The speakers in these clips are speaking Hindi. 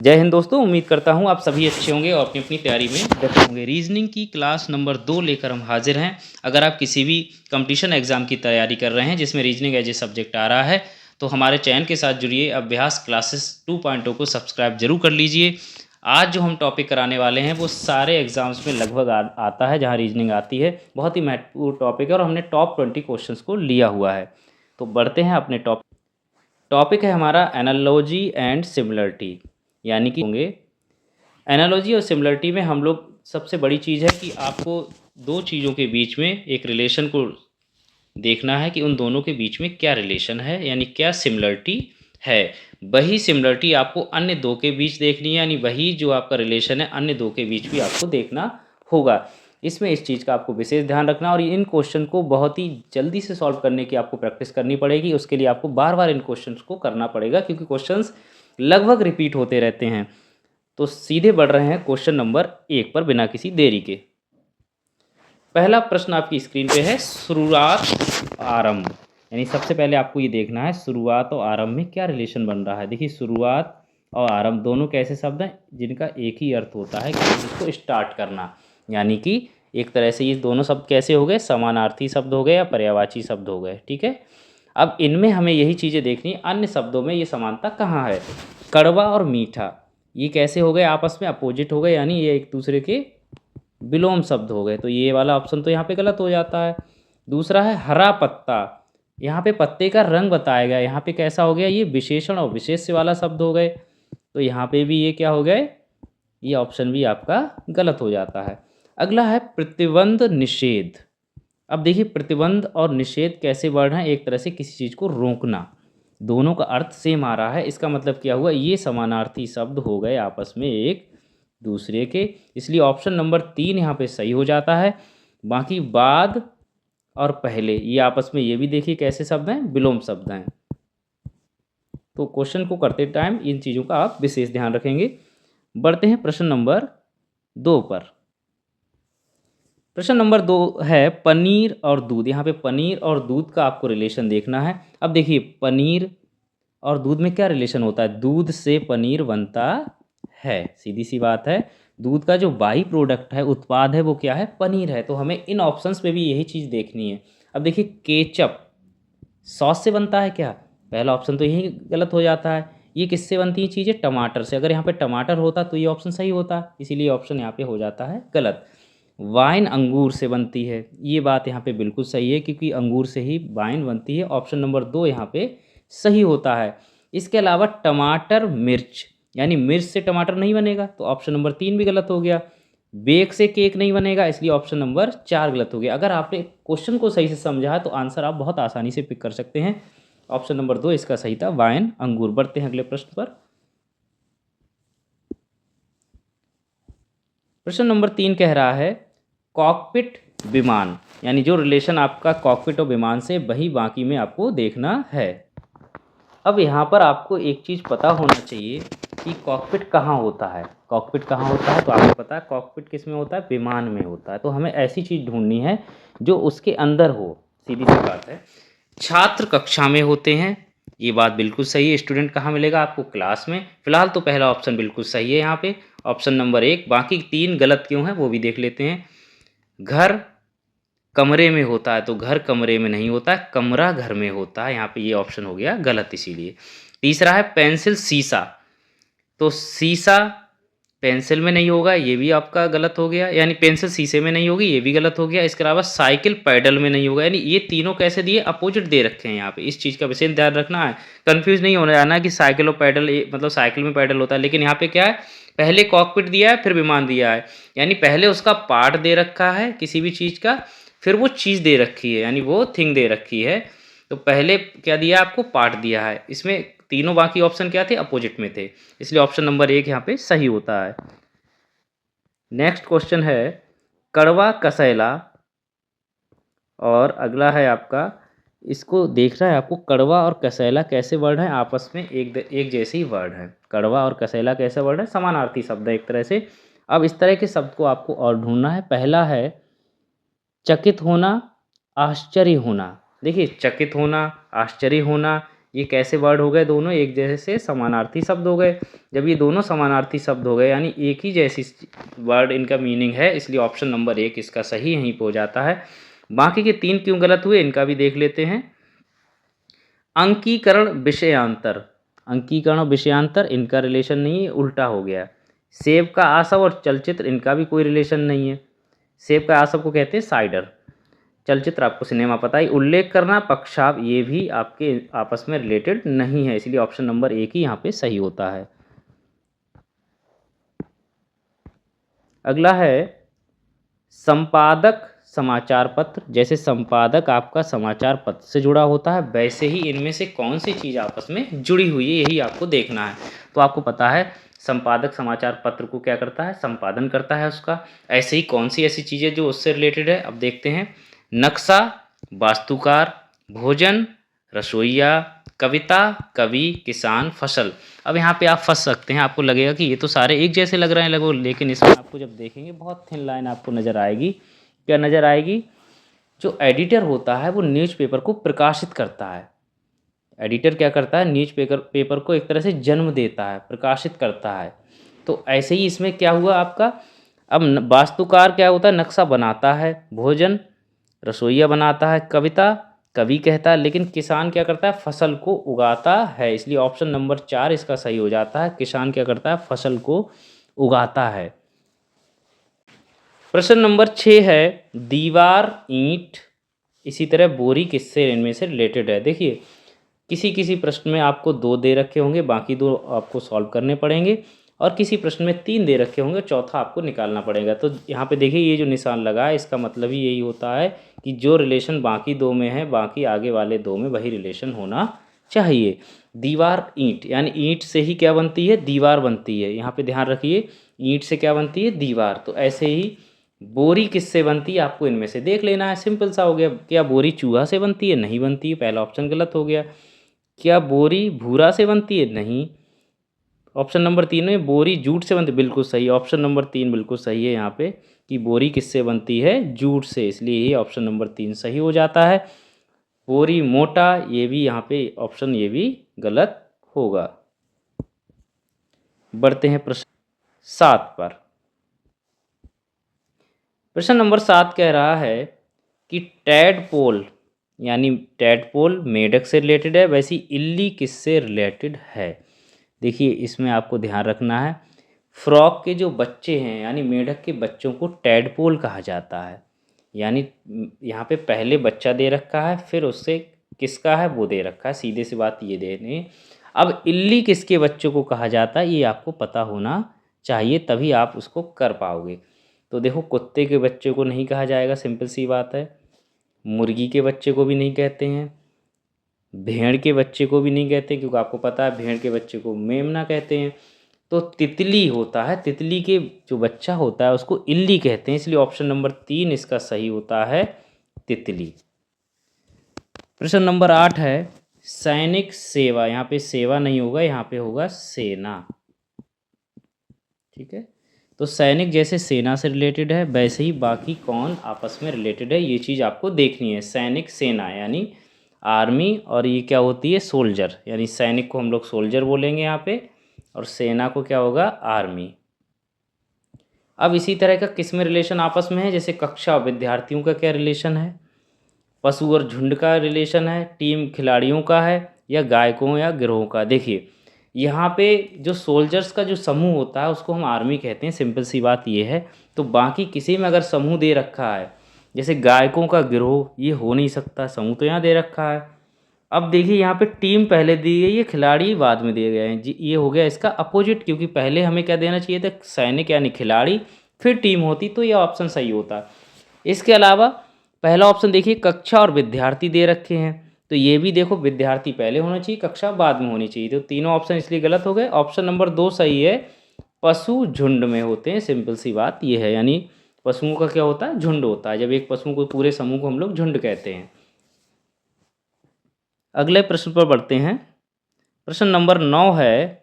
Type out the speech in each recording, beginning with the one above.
जय हिंद दोस्तों, उम्मीद करता हूँ आप सभी अच्छे होंगे और अपनी अपनी तैयारी में व्यस्त होंगे। रीजनिंग की क्लास नंबर 2 लेकर हम हाजिर हैं। अगर आप किसी भी कंपटीशन एग्जाम की तैयारी कर रहे हैं जिसमें रीजनिंग एज ए सब्जेक्ट आ रहा है तो हमारे चैनल के साथ जुड़िए। अभ्यास क्लासेस 2.0 को सब्सक्राइब जरूर कर लीजिए। आज जो हम टॉपिक कराने वाले हैं वो सारे एग्जाम्स में लगभग आता है, जहाँ रीजनिंग आती है। बहुत ही महत्वपूर्ण टॉपिक है और हमने टॉप 20 क्वेश्चन को लिया हुआ है। तो बढ़ते हैं अपने टॉपिक है हमारा एनालॉजी एंड सिमिलरिटी, यानी कि होंगे एनालॉजी और सिमिलरिटी में हम लोग सबसे बड़ी चीज़ है कि आपको दो चीज़ों के बीच में एक रिलेशन को देखना है कि उन दोनों के बीच में क्या रिलेशन है, यानी क्या सिमिलरिटी है। वही सिमिलरिटी आपको अन्य दो के बीच देखनी है, यानी वही जो आपका रिलेशन है अन्य दो के बीच भी आपको देखना होगा। इसमें इस चीज़ का आपको विशेष ध्यान रखना और इन क्वेश्चन को बहुत ही जल्दी से सॉल्व करने की आपको प्रैक्टिस करनी पड़ेगी। उसके लिए आपको बार बार इन क्वेश्चंस को करना पड़ेगा क्योंकि क्वेश्चंस लगभग रिपीट होते रहते हैं। तो सीधे बढ़ रहे हैं क्वेश्चन नंबर 1 पर बिना किसी देरी के। पहला प्रश्न आपकी स्क्रीन पे है, शुरुआत आरंभ। यानी सबसे पहले आपको ये देखना है शुरुआत और आरंभ में क्या रिलेशन बन रहा है। देखिए, शुरुआत और आरंभ दोनों कैसे शब्द हैं जिनका एक ही अर्थ होता है कि इसको स्टार्ट करना। यानी कि एक तरह से ये दोनों शब्द कैसे हो गए, समानार्थी शब्द हो गए या पर्यायवाची शब्द हो गए। ठीक है, अब इनमें हमें यही चीज़ें देखनी, अन्य शब्दों में ये समानता कहाँ है। कड़वा और मीठा ये कैसे हो गए, आपस में अपोजिट हो गए, यानी ये एक दूसरे के विलोम शब्द हो गए। तो ये वाला ऑप्शन तो यहाँ पे गलत हो जाता है। दूसरा है हरा पत्ता, यहाँ पे पत्ते का रंग बताया गया, यहाँ पे कैसा हो गया, ये विशेषण और विशेष्य वाला शब्द हो गए। तो यहाँ पे भी ये क्या हो गए, ये ऑप्शन भी आपका गलत हो जाता है। अगला है प्रतिबंध निषेध। अब देखिए, प्रतिबंध और निषेध कैसे वर्ड हैं, एक तरह से किसी चीज़ को रोकना। दोनों का अर्थ सेम आ रहा है, इसका मतलब क्या हुआ, ये समानार्थी शब्द हो गए आपस में एक दूसरे के, इसलिए ऑप्शन नंबर 3 यहाँ पे सही हो जाता है। बाकी बाद और पहले ये आपस में ये भी देखिए कैसे शब्द हैं, विलोम शब्द हैं। तो क्वेश्चन को करते टाइम इन चीज़ों का आप विशेष ध्यान रखेंगे। बढ़ते हैं प्रश्न नंबर 2 पर। प्रश्न नंबर 2 है पनीर और दूध। यहाँ पे पनीर और दूध का आपको रिलेशन देखना है। अब देखिए, पनीर और दूध में क्या रिलेशन होता है, दूध से पनीर बनता है, सीधी सी बात है। दूध का जो बाई प्रोडक्ट है, उत्पाद है, वो क्या है, पनीर है। तो हमें इन ऑप्शंस में भी यही चीज़ देखनी है। अब देखिए, केचप सॉस से बनता है क्या, पहला ऑप्शन तो यही गलत हो जाता है। ये किससे बनती है चीज़ें, टमाटर से। अगर यहाँ पे टमाटर होता तो ये ऑप्शन सही होता, इसीलिए ऑप्शन यहाँ पे हो जाता है गलत। वाइन अंगूर से बनती है, ये बात यहाँ पे बिल्कुल सही है क्योंकि अंगूर से ही वाइन बनती है। ऑप्शन नंबर 2 यहाँ पे सही होता है। इसके अलावा टमाटर मिर्च, यानी मिर्च से टमाटर नहीं बनेगा, तो ऑप्शन नंबर 3 भी गलत हो गया। बेक से केक नहीं बनेगा, इसलिए ऑप्शन नंबर 4 गलत हो गया। अगर आपने क्वेश्चन को सही से समझा है तो आंसर आप बहुत आसानी से पिक कर सकते हैं। ऑप्शन नंबर 2 इसका सही था, वाइन अंगूर। बढ़ते हैं अगले प्रश्न पर। प्रश्न नंबर 3 कह रहा है कॉकपिट विमान, यानी जो रिलेशन आपका कॉकपिट और विमान से, वही बाकी में आपको देखना है। अब यहाँ पर आपको एक चीज़ पता होना चाहिए कि कॉकपिट कहाँ होता है। कॉकपिट कहाँ होता है तो आपको पता है कॉकपिट किस में होता है, विमान में होता है। तो हमें ऐसी चीज़ ढूंढनी है जो उसके अंदर हो, सीधी सी बात है। छात्र कक्षा में होते हैं, ये बात बिल्कुल सही है। स्टूडेंट कहाँ मिलेगा आपको, क्लास में। फिलहाल तो पहला ऑप्शन बिल्कुल सही है यहाँ पे, ऑप्शन नंबर 1। बाकी 3 गलत क्यों हैं वो भी देख लेते हैं। घर कमरे में होता है तो घर कमरे में नहीं होता है, कमरा घर में होता है, यहाँ पे ये ऑप्शन हो गया गलत इसीलिए। तीसरा है पेंसिल शीशा, तो शीशा पेंसिल में नहीं होगा, ये भी आपका गलत हो गया, यानी पेंसिल शीशे में नहीं होगी, ये भी गलत हो गया। इसके अलावा साइकिल पैडल में नहीं होगा, यानी ये तीनों कैसे दिए, अपोजिट दे रखे हैं यहाँ पे। इस चीज़ का विशेष ध्यान रखना है, कंफ्यूज नहीं होना जाना कि साइकिल और पैडल मतलब साइकिल में पैडल होता है, लेकिन यहाँ पे क्या है, पहले कॉकपिट दिया है फिर विमान दिया है, यानी पहले उसका पार्ट दे रखा है किसी भी चीज़ का, फिर वो चीज़ दे रखी है, यानी वो थिंग दे रखी है। तो पहले क्या दिया, आपको पार्ट दिया है। इसमें तीनों बाकी ऑप्शन क्या थे, अपोजिट में थे, इसलिए ऑप्शन नंबर 1 यहाँ पे सही होता है। नेक्स्ट क्वेश्चन है कड़वा कसैला, और अगला है आपका, इसको देखना है आपको, कड़वा और कसैला कैसे वर्ड हैं, आपस में एक जैसे ही वर्ड हैं। कड़वा और कसैला कैसे वर्ड है, समानार्थी शब्द है एक तरह से। अब इस तरह के शब्द को आपको और ढूंढना है। पहला है चकित होना, आश्चर्य होना। देखिए, चकित होना, आश्चर्य होना, ये कैसे वर्ड हो गए, दोनों एक जैसे समानार्थी शब्द हो गए। जब ये दोनों समानार्थी शब्द हो गए यानी एक ही जैसी वर्ड इनका मीनिंग है, इसलिए ऑप्शन नंबर 1 इसका सही यहीं पे हो जाता है। बाकी के 3 क्यों गलत हुए इनका भी देख लेते हैं। अंकीकरण विषयांतर, अंकीकरण और विषयांतर इनका रिलेशन नहीं है, उल्टा हो गया। सेब का आसव और चलचित्र इनका भी कोई रिलेशन नहीं है। सेब का आसव को कहते हैं साइडर, चलचित्र आपको सिनेमा पता ही। उल्लेख करना, पक्षाप, ये भी आपके आपस में रिलेटेड नहीं है, इसलिए ऑप्शन नंबर 1 ही यहाँ पे सही होता है। अगला है संपादक समाचार पत्र। जैसे संपादक आपका समाचार पत्र से जुड़ा होता है, वैसे ही इनमें से कौन सी चीज़ आपस में जुड़ी हुई है यही आपको देखना है। तो आपको पता है संपादक समाचार पत्र को क्या करता है, संपादन करता है उसका। ऐसे ही कौन सी ऐसी चीज़ें जो उससे रिलेटेड है, अब देखते हैं। नक्शा, वास्तुकार, भोजन, रसोइया, कविता, कवि, किसान, फसल। अब यहाँ पे आप फंस सकते हैं, आपको लगेगा कि ये तो सारे एक जैसे लग रहे हैं लगभग, लेकिन इसमें आपको जब देखेंगे बहुत थिन लाइन आपको नज़र आएगी। क्या नज़र आएगी? जो एडिटर होता है वो न्यूज़पेपर को प्रकाशित करता है। एडिटर क्या करता है, पेपर को एक तरह से जन्म देता है, प्रकाशित करता है। तो ऐसे ही इसमें क्या हुआ आपका, अब वास्तुकार क्या होता है, नक्शा बनाता है। भोजन, रसोइया बनाता है। कविता, कवि कहता है। लेकिन किसान क्या करता है, फसल को उगाता है। इसलिए ऑप्शन नंबर 4 इसका सही हो जाता है। किसान क्या करता है, फसल को उगाता है। प्रश्न नंबर 6 है दीवार, ईंट, इसी तरह बोरी किससे इनमें से रिलेटेड है। देखिए किसी किसी प्रश्न में आपको 2 दे रखे होंगे, बाकी 2 आपको सॉल्व करने पड़ेंगे, और किसी प्रश्न में 3 दे रखे होंगे, चौथा आपको निकालना पड़ेगा। तो यहाँ पे देखिए ये जो निशान लगा है इसका मतलब ही यही होता है कि जो रिलेशन बाकी 2 में है, बाकी आगे वाले 2 में वही रिलेशन होना चाहिए। दीवार, ईंट, यानी ईंट से ही क्या बनती है, दीवार बनती है। यहाँ पे ध्यान रखिए, ईंट से क्या बनती है, दीवार। तो ऐसे ही बोरी किससे बनती है, आपको इनमें से देख लेना है। सिंपल सा हो गया। क्या बोरी चूहा से बनती है, नहीं बनती है, पहला ऑप्शन गलत हो गया। क्या बोरी भूरा से बनती है, नहीं। ऑप्शन नंबर 3 में बोरी जूट से बनती है, बिल्कुल सही। ऑप्शन नंबर 3 बिल्कुल सही है यहाँ पे कि बोरी किससे बनती है, जूट से, इसलिए ये ऑप्शन नंबर 3 सही हो जाता है। बोरी मोटा, ये भी यहाँ पे ऑप्शन ये भी गलत होगा। बढ़ते हैं प्रश्न 7 पर। प्रश्न नंबर 7 कह रहा है कि टैडपोल, यानी टैडपोल मेढक से रिलेटेड है, वैसी इल्ली किससे रिलेटेड है। देखिए इसमें आपको ध्यान रखना है, फ्रॉक के जो बच्चे हैं यानी मेढक के बच्चों को टैडपोल कहा जाता है। यानी यहाँ पे पहले बच्चा दे रखा है, फिर उससे किसका है वो दे रखा है, सीधे सी बात ये देने। अब इल्ली किसके बच्चों को कहा जाता है ये आपको पता होना चाहिए, तभी आप उसको कर पाओगे। तो देखो कुत्ते के बच्चे को नहीं कहा जाएगा, सिंपल सी बात है। मुर्गी के बच्चे को भी नहीं कहते हैं, भेड़ के बच्चे को भी नहीं कहते, क्योंकि आपको पता है भेड़ के बच्चे को मेमना कहते हैं। तो तितली होता है, तितली के जो बच्चा होता है उसको इल्ली कहते हैं, इसलिए ऑप्शन नंबर 3 इसका सही होता है, तितली। प्रश्न नंबर 8 है सैनिक सेवा, यहाँ पे सेवा नहीं होगा, यहाँ पे होगा सेना। ठीक है, तो सैनिक जैसे सेना से रिलेटेड है, वैसे ही बाकी कौन आपस में रिलेटेड है ये चीज़ आपको देखनी है। सैनिक सेना यानी आर्मी, और ये क्या होती है, सोल्जर, यानी सैनिक को हम लोग सोल्जर बोलेंगे यहाँ पे, और सेना को क्या होगा, आर्मी। अब इसी तरह का किस में रिलेशन आपस में है, जैसे कक्षा और विद्यार्थियों का क्या रिलेशन है, पशु और झुंड का रिलेशन है, टीम खिलाड़ियों का है, या गायकों या गिरोह का। देखिए यहाँ पे जो सोल्जर्स का जो समूह होता है उसको हम आर्मी कहते हैं, सिंपल सी बात ये है। तो बाकी किसी में अगर समूह दे रखा है, जैसे गायकों का गिरोह, ये हो नहीं सकता, समूह तो यहाँ दे रखा है। अब देखिए यहाँ पे टीम पहले दी गई है, खिलाड़ी बाद में दिए गए हैं जी, ये हो गया इसका अपोजिट, क्योंकि पहले हमें क्या देना चाहिए था, सैनिक यानी खिलाड़ी, फिर टीम होती, तो ये ऑप्शन सही होता। इसके अलावा पहला ऑप्शन देखिए कक्षा और विद्यार्थी दे रखे हैं, तो ये भी देखो विद्यार्थी पहले होना चाहिए, कक्षा बाद में होनी चाहिए, तो तीनों ऑप्शन इसलिए गलत हो गए। ऑप्शन नंबर 2 सही है, पशु झुंड में होते हैं, सिंपल सी बात ये है, यानी पशुओं का क्या होता है, झुंड होता है। जब एक पशु को, पूरे समूह को हम लोग झुंड कहते हैं। अगले प्रश्न पर बढ़ते हैं। प्रश्न नंबर 9 है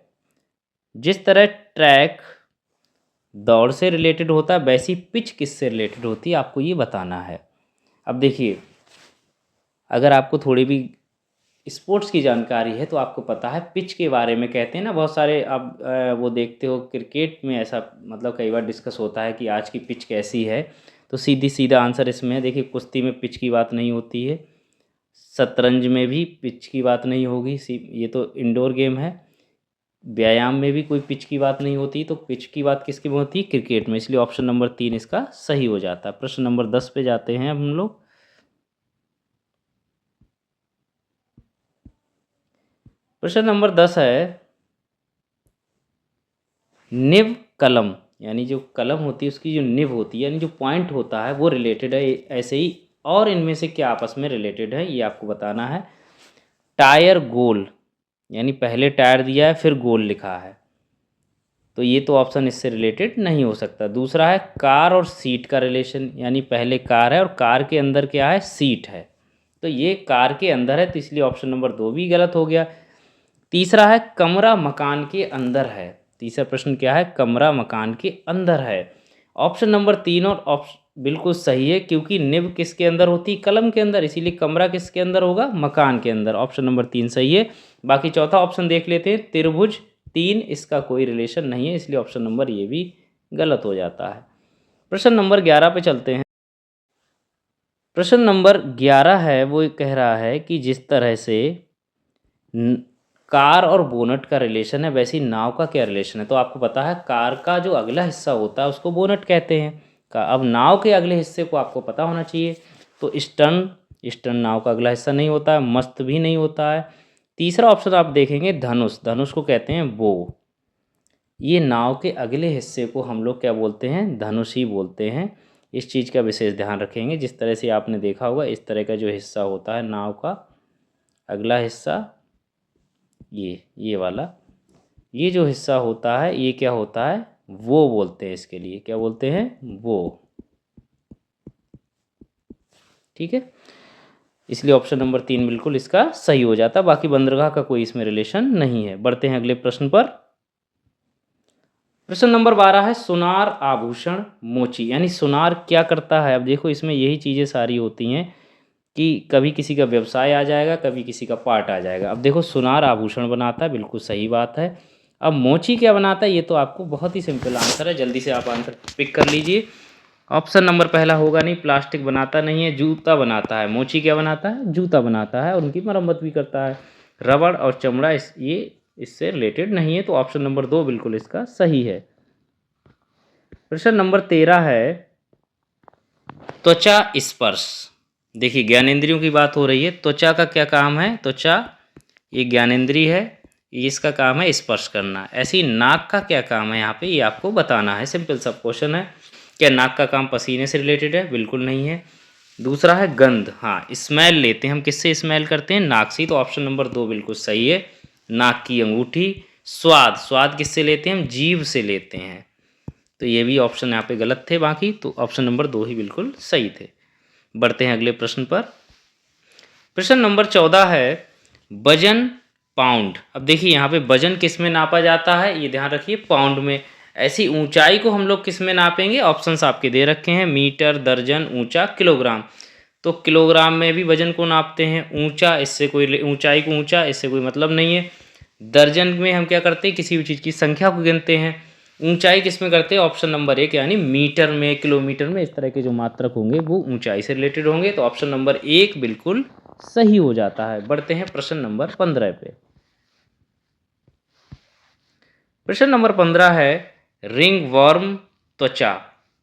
जिस तरह ट्रैक दौड़ से रिलेटेड होता है, वैसी पिच किससे रिलेटेड होती है, आपको ये बताना है। अब देखिए अगर आपको थोड़ी भी स्पोर्ट्स की जानकारी है तो आपको पता है पिच के बारे में कहते हैं ना, बहुत सारे आप वो देखते हो क्रिकेट में ऐसा मतलब कई बार डिस्कस होता है कि आज की पिच कैसी है, तो सीधा आंसर इसमें है। देखिए कुश्ती में पिच की बात नहीं होती है, शतरंज में भी पिच की बात नहीं होगी, ये तो इंडोर गेम है। व्यायाम में भी कोई पिच की बात नहीं होती, तो पिच की बात किसकी में होती है? क्रिकेट में। इसलिए ऑप्शन नंबर 3 इसका सही हो जाता है। प्रश्न नंबर 10 पे जाते हैं अब हम लोग। प्रश्न नंबर 10 है, निव कलम, यानी जो कलम होती है उसकी जो निव होती है यानी जो पॉइंट होता है वो रिलेटेड है ऐसे ही, और इनमें से क्या आपस में रिलेटेड है ये आपको बताना है। टायर गोल, यानी पहले टायर दिया है फिर गोल लिखा है, तो ये तो ऑप्शन इससे रिलेटेड नहीं हो सकता। दूसरा है कार और सीट का रिलेशन, यानी पहले कार है और कार के अंदर क्या है? सीट है, तो ये कार के अंदर है, तो इसलिए ऑप्शन नंबर 2 भी गलत हो गया। तीसरा है कमरा मकान के अंदर है। तीसरा प्रश्न क्या है? कमरा मकान के अंदर है। ऑप्शन नंबर 3 और ऑप्शन बिल्कुल सही है, क्योंकि निब किसके अंदर होती है? कलम के अंदर, इसीलिए कमरा किसके अंदर होगा? मकान के अंदर। ऑप्शन नंबर 3 सही है। बाकी चौथा ऑप्शन देख लेते हैं, त्रिभुज 3, इसका कोई रिलेशन नहीं है, इसलिए ऑप्शन नंबर ये भी गलत हो जाता है। प्रश्न नंबर 11 पे चलते हैं। प्रश्न नंबर 11 है वो कह रहा है कि जिस तरह से कार और बोनट का रिलेशन है वैसे ही नाव का क्या रिलेशन है? तो आपको पता है कार का जो अगला हिस्सा होता है उसको बोनट कहते हैं का। अब नाव के अगले हिस्से को आपको पता होना चाहिए, तो स्टर्न नाव का अगला हिस्सा नहीं होता है, मस्त भी नहीं होता है। तीसरा ऑप्शन आप देखेंगे धनुष, धनुष को कहते हैं बो। ये नाव के अगले हिस्से को हम लोग क्या बोलते हैं? धनुष ही बोलते हैं। इस चीज़ का विशेष ध्यान रखेंगे। जिस तरह से आपने देखा होगा इस तरह का जो हिस्सा होता है नाव का अगला हिस्सा, ये वाला, ये जो हिस्सा होता है ये क्या होता है? वो बोलते हैं इसके लिए, क्या बोलते हैं? वो। ठीक है, इसलिए ऑप्शन नंबर 3 बिल्कुल इसका सही हो जाता। बाकी बंदरगाह का कोई इसमें रिलेशन नहीं है। बढ़ते हैं अगले प्रश्न पर। प्रश्न नंबर 12 है, सुनार आभूषण मोची, यानी सुनार क्या करता है? अब देखो इसमें यही चीज़ें सारी होती हैं कि कभी किसी का व्यवसाय आ जाएगा, कभी किसी का पार्ट आ जाएगा। अब देखो सुनार आभूषण बनाता है, बिल्कुल सही बात है। अब मोची क्या बनाता है? ये तो आपको बहुत ही सिंपल आंसर है, जल्दी से आप आंसर पिक कर लीजिए। ऑप्शन नंबर पहला होगा नहीं, प्लास्टिक बनाता नहीं है, जूता बनाता है। मोची क्या बनाता है? जूता बनाता है और उनकी मरम्मत भी करता है। रबड़ और चमड़ा ये इससे रिलेटेड नहीं है, तो ऑप्शन नंबर 2 बिल्कुल इसका सही है। प्रश्न नंबर 13 है, त्वचा स्पर्श। देखिए ज्ञानेंद्रियों की बात हो रही है, त्वचा का क्या काम है? त्वचा ये ज्ञानेंद्रिय है, इसका काम है स्पर्श करना। ऐसे ही नाक का क्या काम है? यहाँ पे ये आपको बताना है, सिंपल सब क्वेश्चन है। क्या नाक का काम पसीने से रिलेटेड है? बिल्कुल नहीं है। दूसरा है गंध, हाँ स्मेल लेते हैं हम, किससे स्मेल करते हैं? नाक से, तो ऑप्शन नंबर 2 बिल्कुल सही है, नाक की अंगूठी। स्वाद किससे लेते हैं हम? जीभ से लेते हैं, तो ये भी ऑप्शन यहाँ पे गलत थे। बाकी तो ऑप्शन नंबर 2 ही बिल्कुल सही थे। बढ़ते हैं अगले प्रश्न पर। प्रश्न नंबर 14 है, वजन पाउंड। अब देखिए यहाँ पे वजन किस में नापा जाता है? ये ध्यान रखिए, पाउंड में। ऐसी ऊंचाई को हम लोग किस में नापेंगे? ऑप्शंस आपके दे रखे हैं, मीटर, दर्जन, ऊंचा, किलोग्राम। तो किलोग्राम में भी वजन को नापते हैं। ऊंचा, इससे कोई ऊंचाई को ऊंचा इससे कोई मतलब नहीं है। दर्जन में हम क्या करते हैं? किसी भी चीज़ की संख्या को गिनते हैं। ऊंचाई किस में करते हैं? ऑप्शन नंबर 1 यानी मीटर में, किलोमीटर में, इस तरह के जो मात्रक होंगे वो ऊंचाई से रिलेटेड होंगे, तो ऑप्शन नंबर 1 बिल्कुल सही हो जाता है। बढ़ते हैं प्रश्न नंबर 15 पे। प्रश्न नंबर 15 है, रिंग वर्म त्वचा,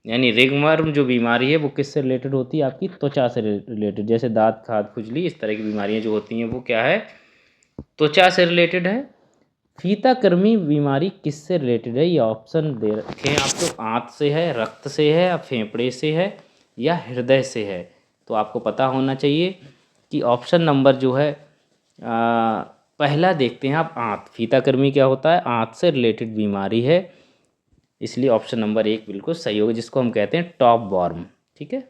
यानी रिंग वर्म जो बीमारी है वो किससे रिलेटेड होती है? आपकी त्वचा से रिलेटेड। जैसे दांत खाद खुजली इस तरह की बीमारियां जो होती हैं वो क्या है? त्वचा से रिलेटेड है। फीता कृमि बीमारी किससे रिलेटेड है? ये ऑप्शन दे रखे हैं आपको, आंत से है, रक्त से है, या फेफड़े से है, या हृदय से है। तो आपको पता होना चाहिए कि ऑप्शन नंबर जो है पहला देखते हैं आप, आंत। फीता कृमि क्या होता है? आंत से रिलेटेड बीमारी है, इसलिए ऑप्शन नंबर 1 बिल्कुल सही होगा, जिसको हम कहते हैं टॉप वॉर्म। ठीक है,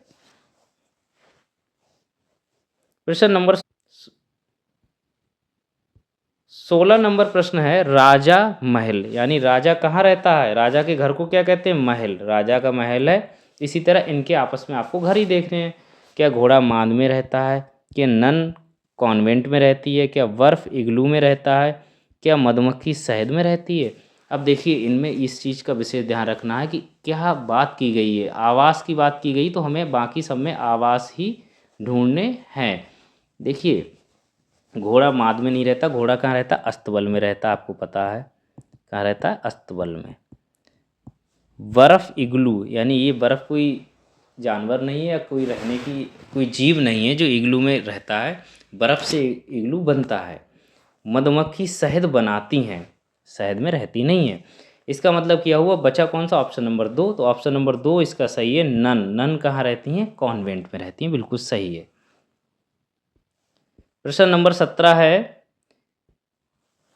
प्रश्न नंबर 16 नंबर प्रश्न है, राजा महल, यानी राजा कहाँ रहता है? राजा के घर को क्या कहते हैं? महल। राजा का महल है। इसी तरह इनके आपस में आपको घर ही देखने हैं। क्या घोड़ा मांद में रहता है? क्या नन कॉन्वेंट में रहती है? क्या बर्फ़ इग्लू में रहता है? क्या मधुमक्खी शहद में रहती है? अब देखिए इनमें इस चीज़ का विशेष ध्यान रखना है कि क्या बात की गई है। आवास की बात की गई तो हमें बाकी सब में आवास ही ढूंढने हैं। देखिए घोड़ा माद में नहीं रहता, घोड़ा कहाँ रहता? अस्तबल में रहता, आपको पता है कहाँ रहता है? अस्तबल में। बर्फ़ इग्लू यानी ये बर्फ़ कोई जानवर नहीं है या कोई रहने की कोई जीव नहीं है जो इग्लू में रहता है, बर्फ़ से इग्लू बनता है। मधुमक्खी शहद बनाती हैं, शहद में रहती नहीं है। इसका मतलब क्या हुआ? बचा कौन सा? Option number 2। तो ऑप्शन नंबर 2 इसका सही है। नन, नन कहाँ रहती हैं? कॉन्वेंट में रहती हैं, बिल्कुल सही है। प्रश्न नंबर 17 है,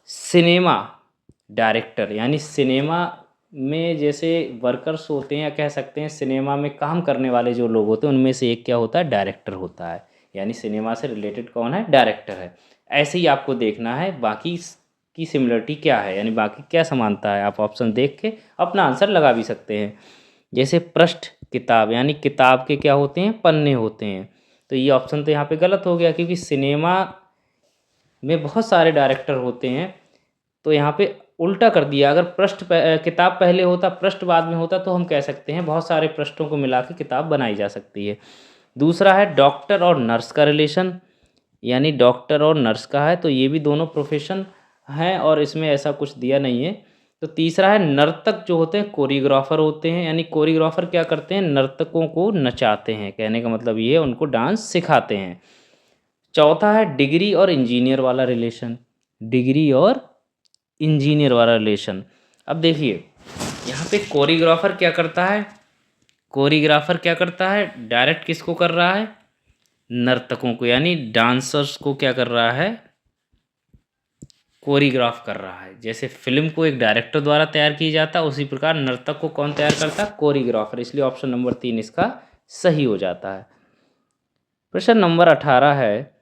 सिनेमा डायरेक्टर यानी सिनेमा में जैसे वर्कर्स होते हैं या कह सकते हैं सिनेमा में काम करने वाले जो लोग होते हैं उनमें से एक क्या होता है? डायरेक्टर होता है। यानी सिनेमा से रिलेटेड कौन है? डायरेक्टर है। ऐसे ही आपको देखना है बाकी की सिमिलरिटी क्या है, यानी बाकी क्या समानता है। आप ऑप्शन देख के अपना आंसर लगा भी सकते हैं। जैसे पृष्ठ किताब यानी किताब के क्या होते हैं? पन्ने होते हैं। तो ये ऑप्शन तो यहाँ पे गलत हो गया क्योंकि सिनेमा में बहुत सारे डायरेक्टर होते हैं, तो यहाँ पे उल्टा कर दिया। अगर किताब पहले होता, पृष्ठ बाद में होता तो हम कह सकते हैं बहुत सारे पृष्ठों को मिला के किताब बनाई जा सकती है। दूसरा है डॉक्टर और नर्स का रिलेशन, यानी डॉक्टर और नर्स का है तो ये भी दोनों प्रोफेशन हैं और इसमें ऐसा कुछ दिया नहीं है। तो तीसरा है नर्तक जो होते हैं कोरियोग्राफर होते हैं, यानी कोरियोग्राफर क्या करते हैं? नर्तकों को नचाते हैं, कहने का मतलब ये है उनको डांस सिखाते हैं। चौथा है डिग्री और इंजीनियर वाला रिलेशन, डिग्री और इंजीनियर वाला रिलेशन। अब देखिए यहाँ पे कोरियोग्राफर क्या करता है? कोरियोग्राफर क्या करता है? डायरेक्ट किसको कर रहा है? नर्तकों को, यानी डांसर्स को क्या कर रहा है? कोरियोग्राफ कर रहा है। जैसे फिल्म को एक डायरेक्टर द्वारा तैयार किया जाता है उसी प्रकार नर्तक को कौन तैयार करता है? कोरियोग्राफर। इसलिए ऑप्शन नंबर 3 इसका सही हो जाता है। प्रश्न नंबर 18 है,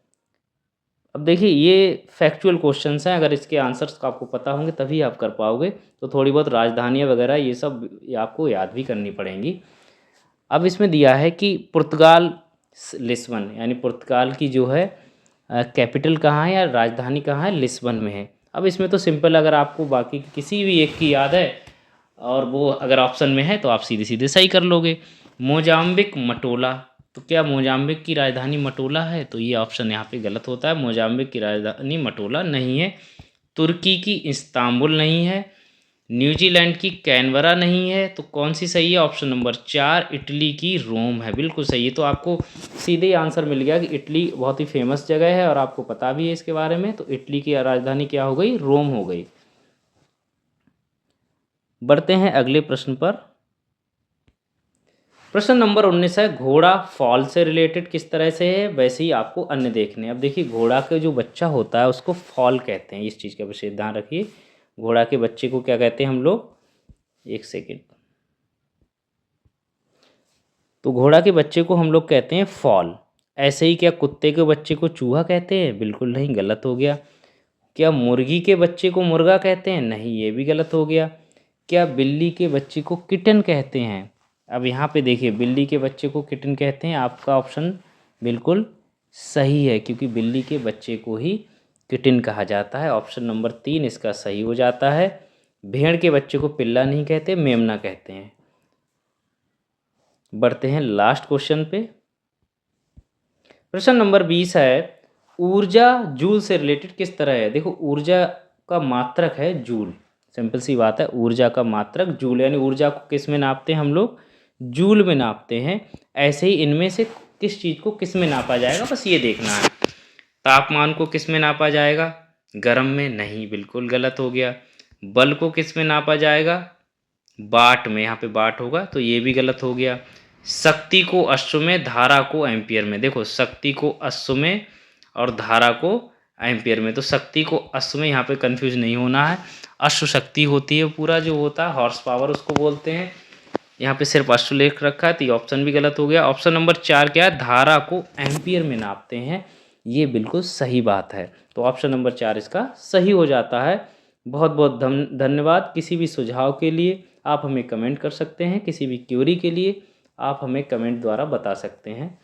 अब देखिए ये फैक्चुअल क्वेश्चंस हैं, अगर इसके आंसर्स आपको पता होंगे तभी आप कर पाओगे। तो थोड़ी बहुत राजधानियाँ वगैरह ये सब आपको याद भी करनी पड़ेंगी। अब इसमें दिया है कि पुर्तगाल लिस्बन यानी पुर्तगाल की जो है कैपिटल कहाँ है या राजधानी कहाँ है? लिस्बन में है। अब इसमें तो सिंपल, अगर आपको बाकी किसी भी एक की याद है और वो अगर ऑप्शन में है तो आप सीधे सीधे सही कर लोगे। मोजाम्बिक मटोला, तो क्या मोजाम्बिक की राजधानी मटोला है? तो ये ऑप्शन यहाँ पे गलत होता है। मोजाम्बिक की राजधानी मटोला नहीं है। तुर्की की इस्तांबुल नहीं है। न्यूजीलैंड की कैनबरा नहीं है। तो कौन सी सही है? ऑप्शन नंबर 4 इटली की रोम है, बिल्कुल सही है। तो आपको सीधे ही आंसर मिल गया कि इटली बहुत ही फेमस जगह है और आपको पता भी है इसके बारे में। तो इटली की राजधानी क्या हो गई? रोम हो गई। बढ़ते हैं अगले प्रश्न पर। प्रश्न नंबर 19 है, घोड़ा फॉल से रिलेटेड किस तरह से है वैसे ही आपको अन्य देखने हैं। अब देखिए घोड़ा का जो बच्चा होता है उसको फॉल कहते हैं, इस चीज़ का विशेष ध्यान रखिए। घोड़ा के बच्चे को क्या कहते हैं हम लोग? एक सेकेंड। तो घोड़ा के बच्चे को हम लोग कहते हैं फॉल। ऐसे ही क्या कुत्ते के बच्चे को चूहा कहते हैं? बिल्कुल नहीं, गलत हो गया। क्या मुर्गी के बच्चे को मुर्गा कहते हैं? नहीं, ये भी गलत हो गया। क्या बिल्ली के बच्चे को किटन कहते हैं? अब यहाँ पे देखिए बिल्ली के बच्चे को किटन कहते हैं, आपका ऑप्शन बिल्कुल सही है क्योंकि बिल्ली के बच्चे को ही किटन कहा जाता है। ऑप्शन नंबर 3 इसका सही हो जाता है। भेड़ के बच्चे को पिल्ला नहीं कहते, मेमना कहते हैं। बढ़ते हैं लास्ट क्वेश्चन पे। प्रश्न नंबर 20 है, ऊर्जा जूल से रिलेटेड किस तरह है? देखो ऊर्जा का मात्रक है जूल, सिंपल सी बात है। ऊर्जा का मात्रक जूल, यानी ऊर्जा को किस में नापते हैं हम लोग? जूल में नापते हैं। ऐसे ही इनमें से किस चीज़ को किस में नापा जाएगा, बस ये देखना है। तापमान को किस में नापा जाएगा? गर्म में? नहीं, बिल्कुल गलत हो गया। बल को किस में नापा जाएगा? वाट में, यहाँ पे वाट होगा तो ये भी गलत हो गया। शक्ति को अश्व में, धारा को एम्पियर में। देखो शक्ति को अश्व में और धारा को एम्पियर में, तो शक्ति को अश्व में यहाँ पे कंफ्यूज नहीं होना है। अश्व शक्ति होती है, पूरा जो होता है हॉर्स पावर उसको बोलते हैं। यहाँ पे सिर्फ अश्व लेख रखा है तो ये ऑप्शन भी गलत हो गया। ऑप्शन नंबर 4 क्या है? धारा को एम्पियर में नापते हैं, ये बिल्कुल सही बात है। तो ऑप्शन नंबर 4 इसका सही हो जाता है। बहुत बहुत धन्यवाद। किसी भी सुझाव के लिए आप हमें कमेंट कर सकते हैं, किसी भी क्वेरी के लिए आप हमें कमेंट द्वारा बता सकते हैं।